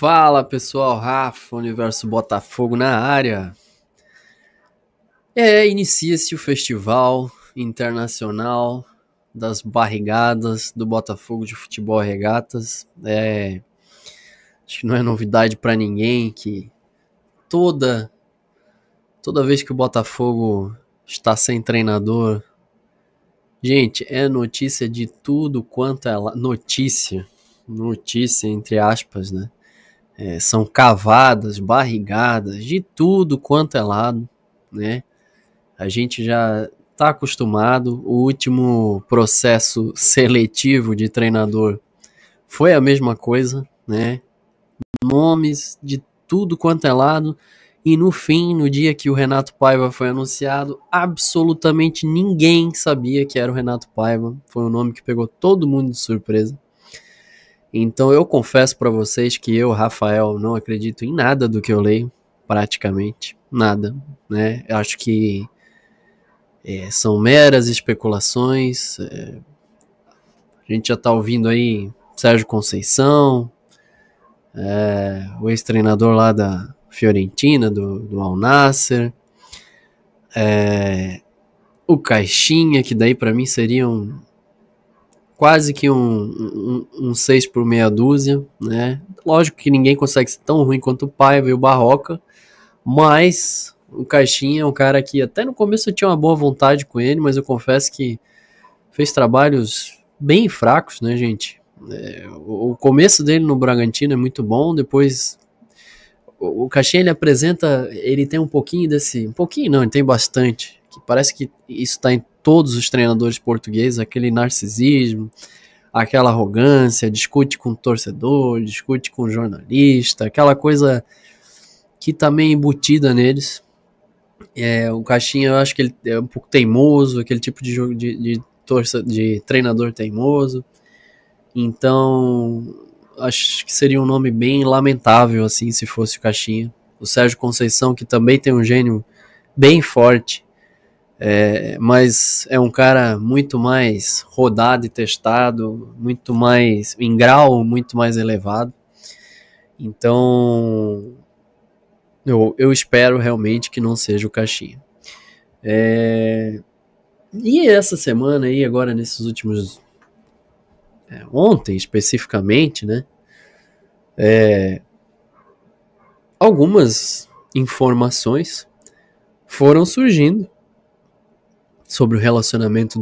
Fala pessoal, Rafa, Universo Botafogo na área. Inicia-se o Festival Internacional das Barrigadas do Botafogo de Futebol Regatas. Acho que não é novidade para ninguém que toda vez que o Botafogo está sem treinador, gente, é notícia de tudo quanto é notícia entre aspas, né? São cavadas, barrigadas, de tudo quanto é lado, né? A gente já está acostumado. O último processo seletivo de treinador foi a mesma coisa, né? Nomes de tudo quanto é lado. E no fim, no dia que o Renato Paiva foi anunciado, absolutamente ninguém sabia que era o Renato Paiva. Foi um nome que pegou todo mundo de surpresa. Então eu confesso para vocês que eu, Rafael, não acredito em nada do que eu leio, praticamente nada, né? Eu acho que são meras especulações. A gente já tá ouvindo aí Sérgio Conceição, o ex-treinador lá da Fiorentina, do Al Nassr, o Caixinha, que daí para mim seria quase que um 6 por meia dúzia, né? Lógico que ninguém consegue ser tão ruim quanto o Paiva e o Barroca, mas o Caixinha é um cara que até no começo eu tinha uma boa vontade com ele, mas eu confesso que fez trabalhos bem fracos, né, gente? O começo dele no Bragantino é muito bom, depois o Caixinha ele tem um pouquinho desse, um pouquinho não, ele tem bastante, que parece que isso está em todos os treinadores portugueses, aquele narcisismo, aquela arrogância, discute com o torcedor, discute com o jornalista, aquela coisa que tá meio embutida neles. O Caixinha, eu acho que ele é um pouco teimoso, aquele tipo de jogo de treinador teimoso. Então, acho que seria um nome bem lamentável, assim, se fosse o Caixinha. O Sérgio Conceição, que também tem um gênio bem forte, mas é um cara muito mais rodado e testado, muito mais em grau, muito mais elevado. Então, eu espero realmente que não seja o Caixinha. E essa semana aí, agora nesses últimos... ontem especificamente, né? Algumas informações foram surgindo sobre o relacionamento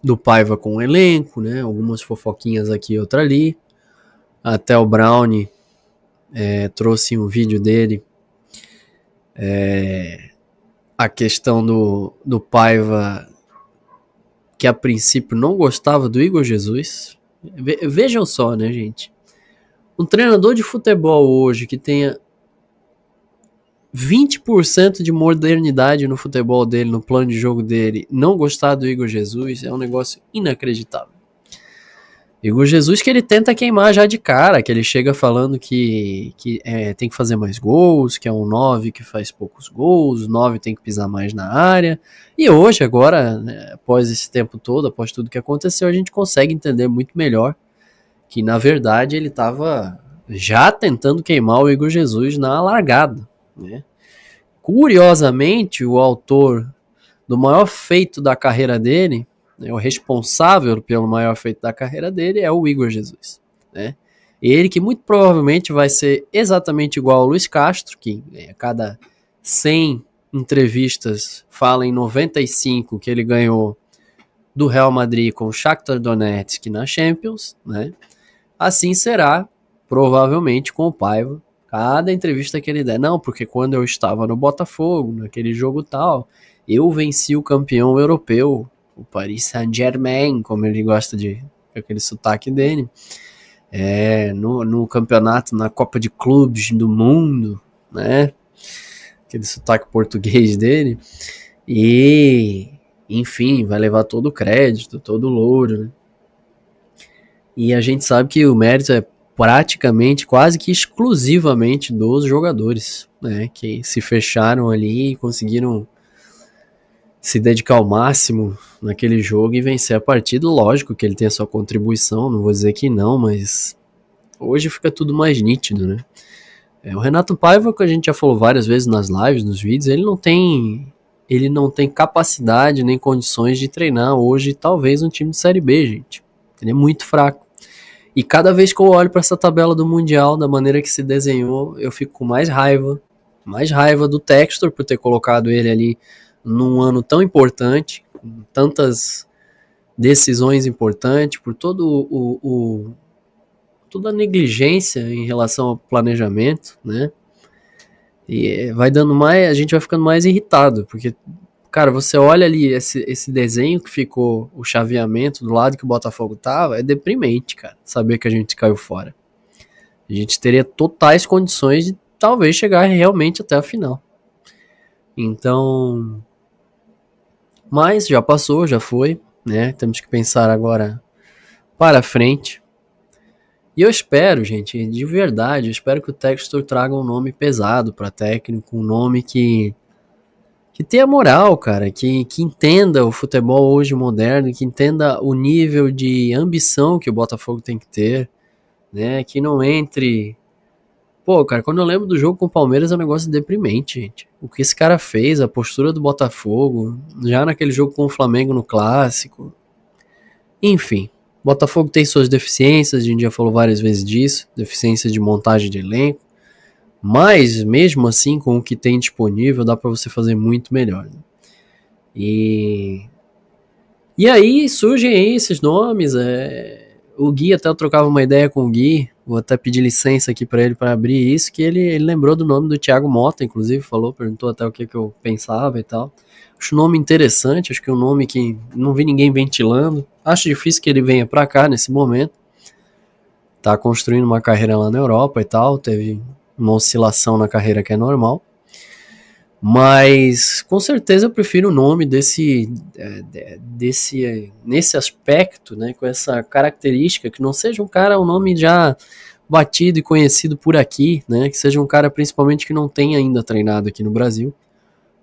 do Paiva com o elenco, né? Algumas fofoquinhas aqui e outra ali. Até o Brownie trouxe um vídeo dele. A questão do Paiva, que a princípio não gostava do Igor Jesus. Vejam só, né, gente? Um treinador de futebol hoje que tenha 20% de modernidade no futebol dele, no plano de jogo dele, não gostar do Igor Jesus é um negócio inacreditável. Igor Jesus que ele tenta queimar já de cara, que ele chega falando que tem que fazer mais gols, que é um 9 que faz poucos gols, o 9 tem que pisar mais na área. E hoje, agora, né, após esse tempo todo, após tudo que aconteceu, a gente consegue entender muito melhor que, na verdade, ele estava já tentando queimar o Igor Jesus na largada, né? Curiosamente, o autor do maior feito da carreira dele, né, o responsável pelo maior feito da carreira dele é o Igor Jesus, né? Ele que muito provavelmente vai ser exatamente igual ao Luiz Castro, que a cada 100 entrevistas fala em 95 que ele ganhou do Real Madrid com o Shakhtar Donetsk na Champions, né? Assim será provavelmente com o Paiva. Cada entrevista que ele der, não, porque quando eu estava no Botafogo, naquele jogo tal, eu venci o campeão europeu, o Paris Saint-Germain, como ele gosta de aquele sotaque dele, no campeonato, na Copa de Clubes do Mundo, né? Aquele sotaque português dele. E, enfim, vai levar todo o crédito, todo o louro, né? E a gente sabe que o mérito é praticamente, quase que exclusivamente dos jogadores, né, que se fecharam ali e conseguiram se dedicar ao máximo naquele jogo e vencer a partida. Lógico que ele tem a sua contribuição, não vou dizer que não, mas Hoje fica tudo mais nítido, né? O Renato Paiva, que a gente já falou várias vezes nas lives, nos vídeos, ele não tem capacidade nem condições de treinar hoje talvez um time de Série B, gente. Ele é muito fraco. E cada vez que eu olho para essa tabela do Mundial, da maneira que se desenhou, eu fico com mais raiva do Textor por ter colocado ele ali num ano tão importante, com tantas decisões importantes, por toda a negligência em relação ao planejamento, né? E a gente vai ficando mais irritado, porque, cara, você olha ali esse desenho que ficou, o chaveamento do lado que o Botafogo tava, é deprimente, cara, saber que a gente caiu fora. A gente teria totais condições de talvez chegar realmente até a final. Então, mas já passou, já foi, né? Temos que pensar agora para frente. E eu espero, gente, de verdade, eu espero que o Textor traga um nome pesado para técnico, um nome que tenha moral, cara, que entenda o futebol hoje moderno, que entenda o nível de ambição que o Botafogo tem que ter, né? Que não entre... Pô, cara, quando eu lembro do jogo com o Palmeiras é um negócio deprimente, gente. O que esse cara fez, a postura do Botafogo, já naquele jogo com o Flamengo no Clássico. Enfim, Botafogo tem suas deficiências, a gente já falou várias vezes disso, deficiências de montagem de elenco, mas mesmo assim, com o que tem disponível, dá pra você fazer muito melhor. Né? E aí surgem aí esses nomes, o Gui, até eu trocava uma ideia com o Gui, vou até pedir licença aqui pra ele para abrir isso, que ele lembrou do nome do Thiago Mota, inclusive, perguntou até o que eu pensava e tal. Acho um nome interessante, acho que é um nome que não vi ninguém ventilando. Acho difícil que ele venha pra cá nesse momento. Tá construindo uma carreira lá na Europa e tal, teve uma oscilação na carreira que é normal. Mas com certeza eu prefiro o nome nesse aspecto, né, com essa característica, que não seja um nome já batido e conhecido por aqui, né, que seja um cara principalmente que não tenha ainda treinado aqui no Brasil,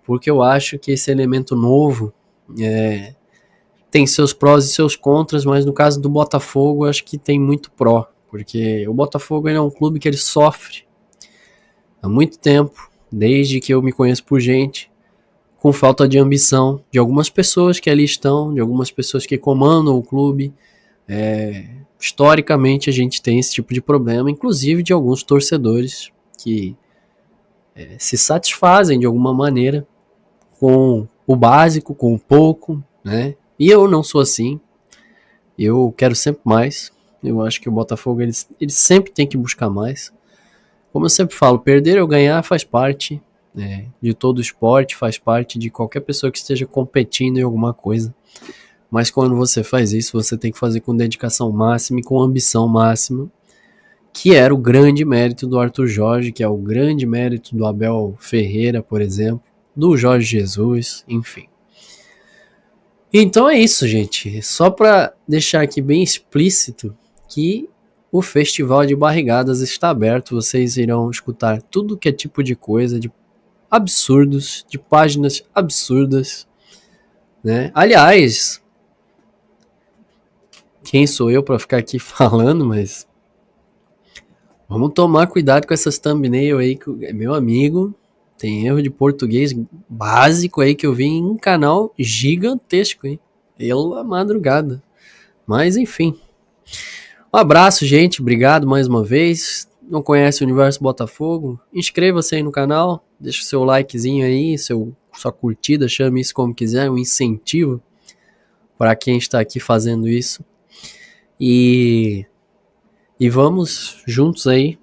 porque eu acho que esse elemento novo tem seus prós e seus contras, mas no caso do Botafogo eu acho que tem muito pró, porque o Botafogo é um clube que ele sofre há muito tempo, desde que eu me conheço por gente, com falta de ambição de algumas pessoas que ali estão, de algumas pessoas que comandam o clube. Historicamente a gente tem esse tipo de problema, inclusive de alguns torcedores que se satisfazem de alguma maneira com o básico, com o pouco, né? E eu não sou assim, eu quero sempre mais. Eu acho que o Botafogo ele sempre tem que buscar mais. Como eu sempre falo, perder ou ganhar faz parte de todo esporte, faz parte de qualquer pessoa que esteja competindo em alguma coisa. Mas quando você faz isso, você tem que fazer com dedicação máxima e com ambição máxima, que era o grande mérito do Arthur Jorge, que é o grande mérito do Abel Ferreira, por exemplo, do Jorge Jesus, enfim. Então é isso, gente. Só para deixar aqui bem explícito que o Festival de Barrigadas está aberto, vocês irão escutar tudo que é tipo de coisa, de absurdos, de páginas absurdas, né? Aliás, quem sou eu para ficar aqui falando, mas vamos tomar cuidado com essas thumbnail aí, que meu amigo, tem erro de português básico aí que eu vi em um canal gigantesco, hein? Pela madrugada. Mas enfim. Um abraço, gente. Obrigado mais uma vez. Não conhece o Universo Botafogo? Inscreva-se aí no canal. Deixa o seu likezinho aí, sua curtida, chame isso como quiser, um incentivo para quem está aqui fazendo isso. E vamos juntos aí,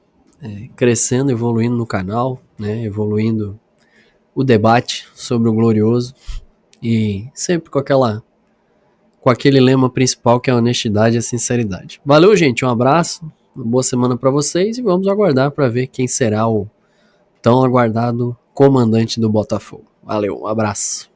crescendo, evoluindo no canal, né? Evoluindo o debate sobre o glorioso. E sempre com aquele lema principal, que é a honestidade e a sinceridade. Valeu, gente, um abraço, uma boa semana para vocês e vamos aguardar para ver quem será o tão aguardado comandante do Botafogo. Valeu, um abraço.